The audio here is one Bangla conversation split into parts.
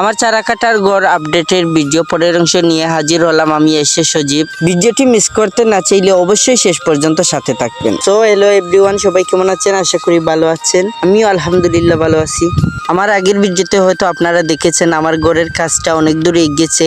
আমার চারা কাটার ঘর আপডেটের ভিডিও পরের অংশ নিয়ে হাজির হলাম আমি এসে সজীব। ভিডিওটি মিস করতে না চাইলে অবশ্যই শেষ পর্যন্ত সাথে থাকবেন। সো হ্যালো এভরিওয়ান, সবাই কেমন আছেন? আশা করি ভালো আছেন। আমিও আলহামদুলিল্লাহ ভালো আছি। আমার আগের ভিডিওতে হয়তো আপনারা দেখেছেন আমার ঘরের কাজটা অনেক দূর এগিয়েছে,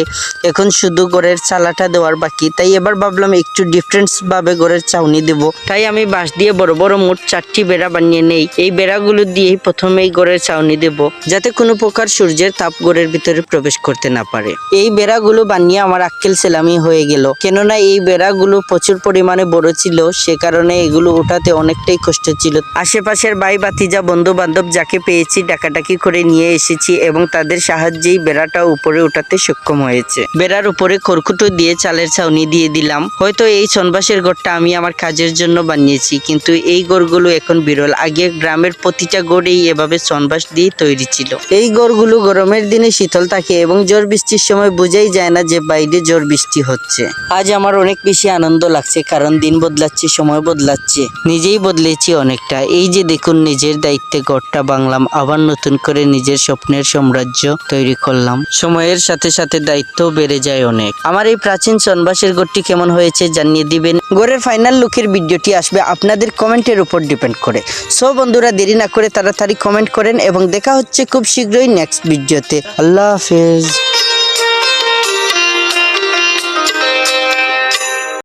এখন শুধু ঘরের চালাটা দেওয়ার বাকি। তাই এবার ভাবলাম একটু ডিফারেন্স ভাবে ঘরের ছাউনি দেব। তাই আমি বাঁশ দিয়ে বড় বড় মোট 4টি বেড়া বানিয়ে নেই। এই বেড়াগুলো দিয়েই প্রথমেই ঘরের ছাউনি দেব, যাতে কোনো প্রকার সূর্যের তাপ ঘরের ভিতরে প্রবেশ করতে না পারে। এই বেড়াগুলো বানিয়ে আমার আক্কেল সেলামি হয়ে গেল, কেননা এই বেড়াগুলো প্রচুর পরিমাণে বড় ছিল, সে কারণে এগুলো উঠাতে অনেকটাই কষ্ট ছিল। আশেপাশের ভাই ভাতিজা বন্ধু বান্ধব যাকে পেয়েছি ডাকাডাকি করে নিয়ে এসেছি এবং তাদের সাহায্যেই বেড়াটা উপরে উঠাতে সক্ষম হয়েছে। বেড়ার উপরে খড়কুটো দিয়ে চালের ছাউনি দিয়ে দিলাম। হয়তো এই সনবাসের ঘরটা আমি আমার কাজের জন্য বানিয়েছি, কিন্তু এই ঘরগুলো এখন বিরল। আগে গ্রামের প্রতিটা ঘরেই এভাবে সনবাস দিয়ে তৈরি ছিল। এই ঘরগুলো গরমের দিনে শীতল থাকে এবং ঝড় বৃষ্টির সময় বোঝাই যায় না যে বাইরে ঝড় বৃষ্টি হচ্ছে। আজ আমার অনেক বেশি আনন্দ লাগছে, কারণ দিন বদলাচ্ছে, সময় বদলাচ্ছে, নিজেই বদলেছি অনেকটা। এই যে দেখুন, নিজের দায়িত্বে ঘরটা বাংলাম, আবার নতুন করে নিজের স্বপ্নের সাম্রাজ্য তৈরি করলাম। সময়ের সাথে সাথে দায়িত্ব বেড়ে যায় অনেক। আমার এই প্রাচীন সনবাসের ঘরটি কেমন হয়েছে জানিয়ে দিবেন। ঘরের ফাইনাল লুকের ভিডিওটি আসবে আপনাদের কমেন্টের উপর ডিপেন্ড করে। সো বন্ধুরা, দেরি না করে তাড়াতাড়ি কমেন্ট করেন এবং দেখা হচ্ছে খুব শীঘ্রই নেক্সট ভিডিওতে। আল্লাহ হাফেজ।